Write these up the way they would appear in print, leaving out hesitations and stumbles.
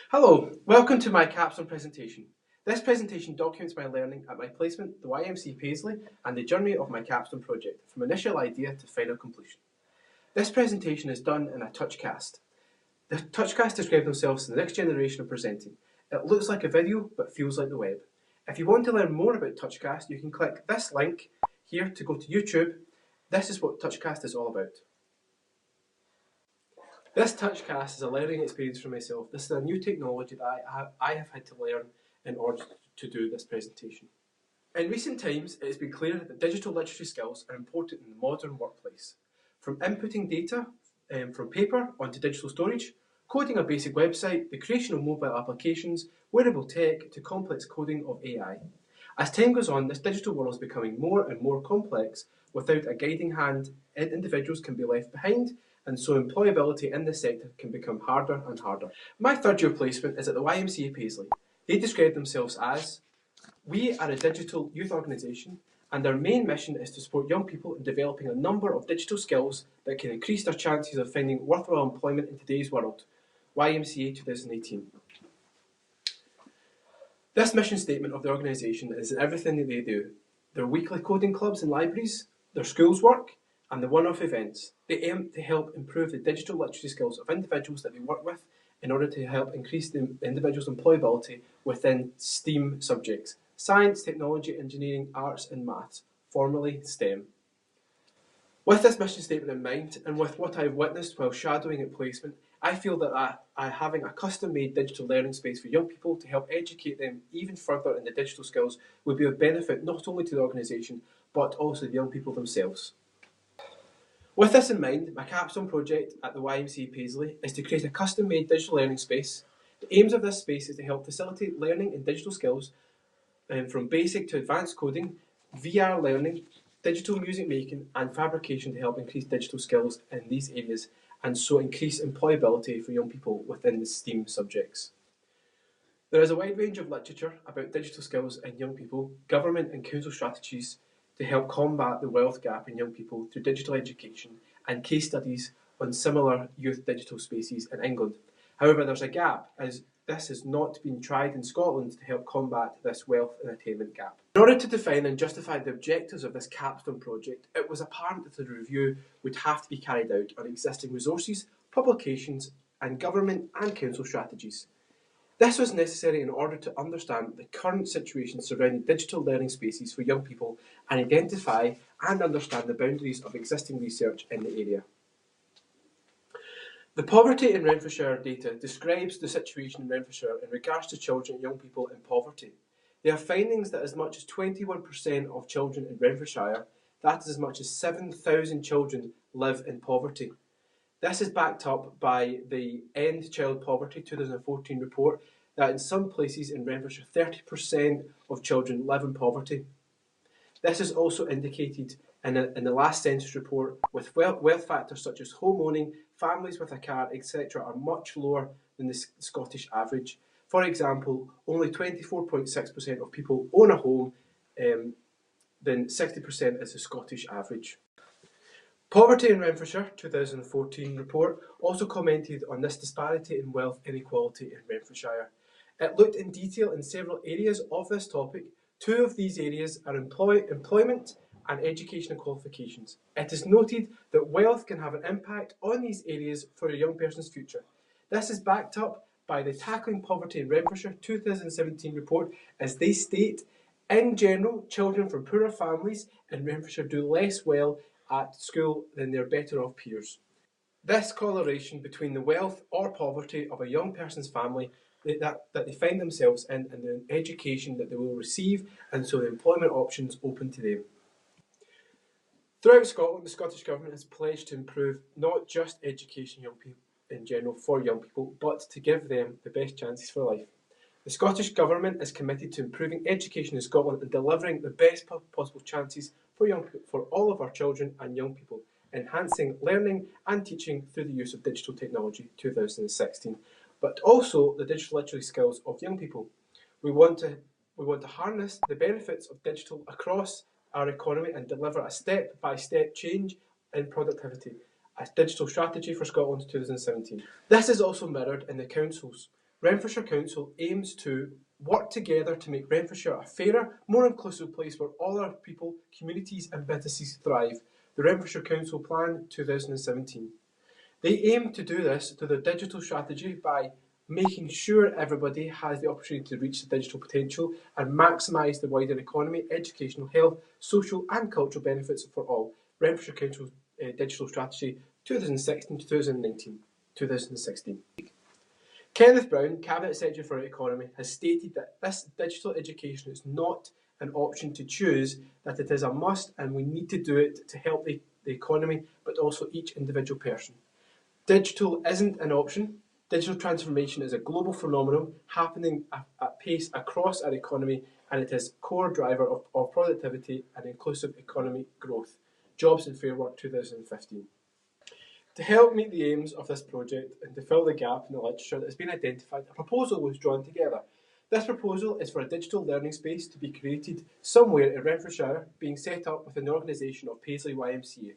Hello, welcome to my Capstone presentation. This presentation documents my learning at my placement, the YMCA Paisley, and the journey of my Capstone project, from initial idea to final completion. This presentation is done in a touchcast. The touchcast describe themselves as the next generation of presenting. It looks like a video, but feels like the web. If you want to learn more about touchcast, you can click this link here to go to YouTube. This is what touchcast is all about. This touchcast is a learning experience for myself. This is a new technology that I have had to learn in order to do this presentation. In recent times, it has been clear that digital literacy skills are important in the modern workplace. From inputting data from paper onto digital storage, coding a basic website, the creation of mobile applications, wearable tech, to complex coding of AI. As time goes on, this digital world is becoming more and more complex. Without a guiding hand, individuals can be left behind, and so employability in this sector can become harder and harder. My third year placement is at the YMCA Paisley. They describe themselves as, "We are a digital youth organisation, and our main mission is to support young people in developing a number of digital skills that can increase their chances of finding worthwhile employment in today's world." YMCA 2018. This mission statement of the organisation is in everything that they do. Their weekly coding clubs and libraries, their schools work, and the one-off events. They aim to help improve the digital literacy skills of individuals that they work with in order to help increase the individual's employability within STEAM subjects: science, technology, engineering, arts and maths, formerly STEM. With this mission statement in mind, and with what I've witnessed while shadowing at placement, I feel that having a custom-made digital learning space for young people to help educate them even further in the digital skills would be of benefit not only to the organisation, but also the young people themselves. With this in mind, my Capstone project at the YMCA Paisley is to create a custom-made digital learning space. The aims of this space is to help facilitate learning in digital skills from basic to advanced coding, VR learning, digital music making and fabrication to help increase digital skills in these areas and so increase employability for young people within the STEAM subjects. There is a wide range of literature about digital skills in young people, government and council strategies to help combat the wealth gap in young people through digital education, and case studies on similar youth digital spaces in England. However, there's a gap, as this has not been tried in Scotland to help combat this wealth and attainment gap. In order to define and justify the objectives of this Capstone project, it was apparent that the review would have to be carried out on existing resources, publications, and government and council strategies. This was necessary in order to understand the current situation surrounding digital learning spaces for young people and identify and understand the boundaries of existing research in the area. The Poverty in Renfrewshire data describes the situation in Renfrewshire in regards to children and young people in poverty. There are findings that as much as 21% of children in Renfrewshire, that is as much as 7,000 children, live in poverty. This is backed up by the End Child Poverty 2014 report that in some places in Renfrewshire 30% of children live in poverty. This is also indicated in the last census report, with wealth factors such as home owning, families with a car, etc. are much lower than the Scottish average. For example, only 24.6% of people own a home, then 60% is the Scottish average. Poverty in Renfrewshire 2014 report also commented on this disparity in wealth inequality in Renfrewshire. It looked in detail in several areas of this topic. Two of these areas are employment and educational qualifications. It is noted that wealth can have an impact on these areas for a young person's future. This is backed up by the Tackling Poverty in Renfrewshire 2017 report, as they state, in general, children from poorer families in Renfrewshire do less well at school than their better off peers. This correlation between the wealth or poverty of a young person's family that they find themselves in and the education that they will receive, and so the employment options open to them. Throughout Scotland, the Scottish Government has pledged to improve not just education young people in general for young people, but to give them the best chances for life. The Scottish Government is committed to improving education in Scotland and delivering the best possible chances for all of our children and young people, enhancing learning and teaching through the use of digital technology 2016, but also the digital literacy skills of young people. We want to harness the benefits of digital across our economy and deliver a step-by-step change in productivity, a digital strategy for Scotland 2017. This is also mirrored in the councils. Renfrewshire Council aims to work together to make Renfrewshire a fairer, more inclusive place where all our people, communities and businesses thrive. The Renfrewshire Council Plan 2017. They aim to do this through their digital strategy by making sure everybody has the opportunity to reach the digital potential and maximise the wider economy, educational, health, social and cultural benefits for all. Renfrewshire Council's Digital Strategy 2016-2019. 2016. Kenneth Brown, Cabinet Secretary for Economy, has stated that this digital education is not an option to choose, that it is a must and we need to do it to help the economy but also each individual person. Digital isn't an option. Digital transformation is a global phenomenon happening at pace across our economy, and it is a core driver of productivity and inclusive economic growth. Jobs and Fair Work 2015. To help meet the aims of this project and to fill the gap in the literature that has been identified, a proposal was drawn together. This proposal is for a digital learning space to be created somewhere in Renfrewshire, being set up within the organisation of Paisley YMCA.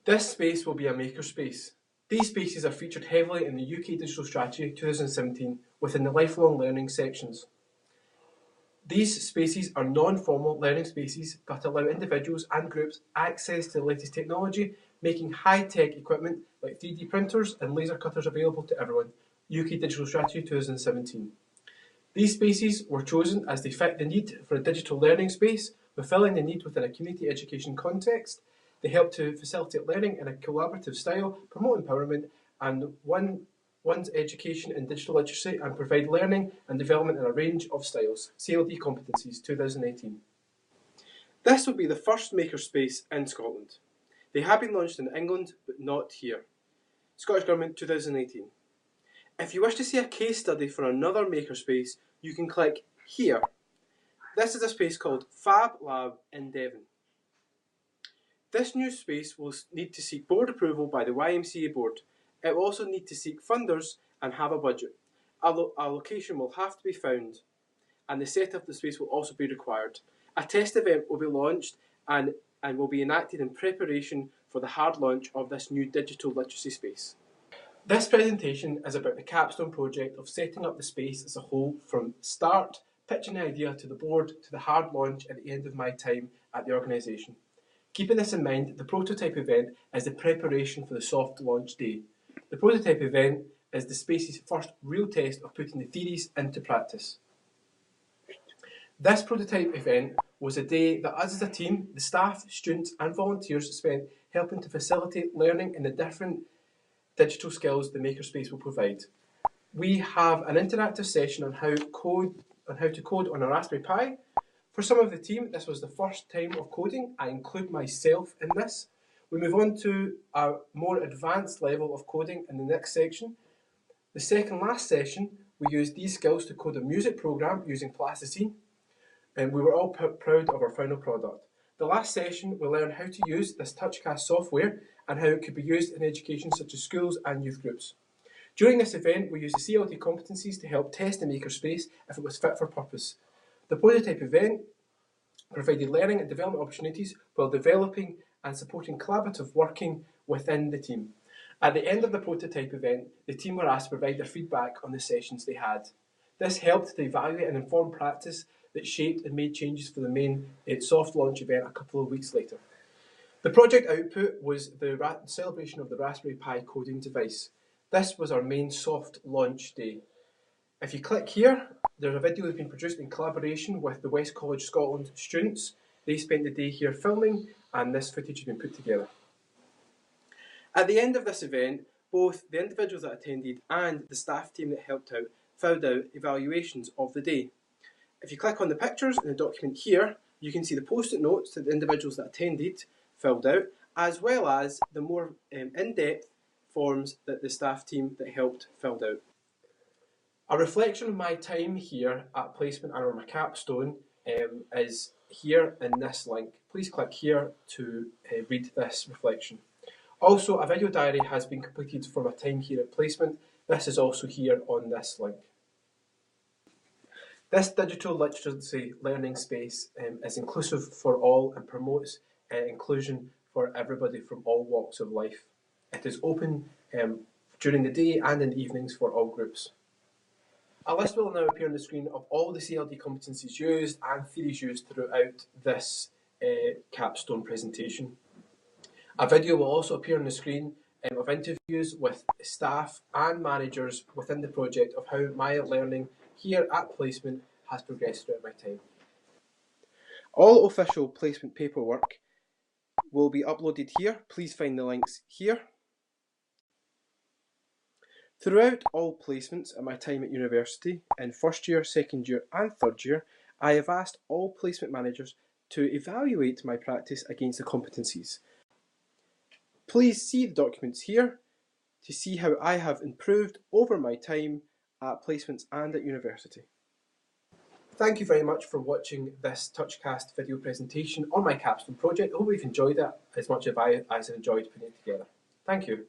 This space will be a makerspace. These spaces are featured heavily in the UK Digital Strategy 2017 within the lifelong learning sections. These spaces are non-formal learning spaces that allow individuals and groups access to the latest technology, making high-tech equipment like 3D printers and laser cutters available to everyone. UK Digital Strategy 2017. These spaces were chosen as they fit the need for a digital learning space, fulfilling the need within a community education context. They help to facilitate learning in a collaborative style, promote empowerment and one's education in digital literacy, and provide learning and development in a range of styles. CLD Competencies 2018. This will be the first makerspace in Scotland. They have been launched in England, but not here. Scottish Government 2018. If you wish to see a case study for another makerspace, you can click here. This is a space called Fab Lab in Devon. This new space will need to seek board approval by the YMCA board. It will also need to seek funders and have a budget. A location will have to be found, and the setup of the space will also be required. A test event will be launched and will be enacted in preparation for the hard launch of this new digital literacy space. This presentation is about the Capstone project of setting up the space as a whole from start, pitching the idea to the board, to the hard launch at the end of my time at the organisation. Keeping this in mind, the prototype event is the preparation for the soft launch day. The prototype event is the space's first real test of putting the theories into practice. This prototype event was a day that us as a team, the staff, students and volunteers spent helping to facilitate learning in the different digital skills the makerspace will provide. We have an interactive session on how to code on a Raspberry Pi. For some of the team, this was the first time of coding. I include myself in this. We move on to a more advanced level of coding in the next section. The second last session, we used these skills to code a music program using plasticine, and we were all proud of our final product. The last session, we learned how to use this TouchCast software and how it could be used in education such as schools and youth groups. During this event, we used the CLD competencies to help test the makerspace if it was fit for purpose. The prototype event provided learning and development opportunities while developing and supporting collaborative working within the team. At the end of the prototype event, the team were asked to provide their feedback on the sessions they had. This helped to evaluate and inform practice that shaped and made changes for the main soft launch event a couple of weeks later. The project output was the celebration of the Raspberry Pi coding device. This was our main soft launch day. If you click here, there's a video that's been produced in collaboration with the West College Scotland students. They spent the day here filming, and this footage has been put together. At the end of this event, both the individuals that attended and the staff team that helped out filled out evaluations of the day. If you click on the pictures in the document here, you can see the post-it notes that the individuals that attended filled out, as well as the more in-depth forms that the staff team that helped filled out. A reflection of my time here at Placement and on my capstone is here in this link. Please click here to read this reflection. Also, a video diary has been completed for my time here at Placement. This is also here on this link. This digital literacy learning space is inclusive for all and promotes inclusion for everybody from all walks of life. It is open during the day and in the evenings for all groups. A list will now appear on the screen of all the CLD competencies used and theories used throughout this capstone presentation. A video will also appear on the screen of interviews with staff and managers within the project of how my learning here at placement has progressed throughout my time. All official placement paperwork will be uploaded here. Please find the links here. Throughout all placements at my time at university, in first year, second year and third year, I have asked all placement managers to evaluate my practice against the competencies. Please see the documents here to see how I have improved over my time at placements and at university. Thank you very much for watching this Touchcast video presentation on my capstone project. I hope you've enjoyed it as much as I've enjoyed putting it together. Thank you.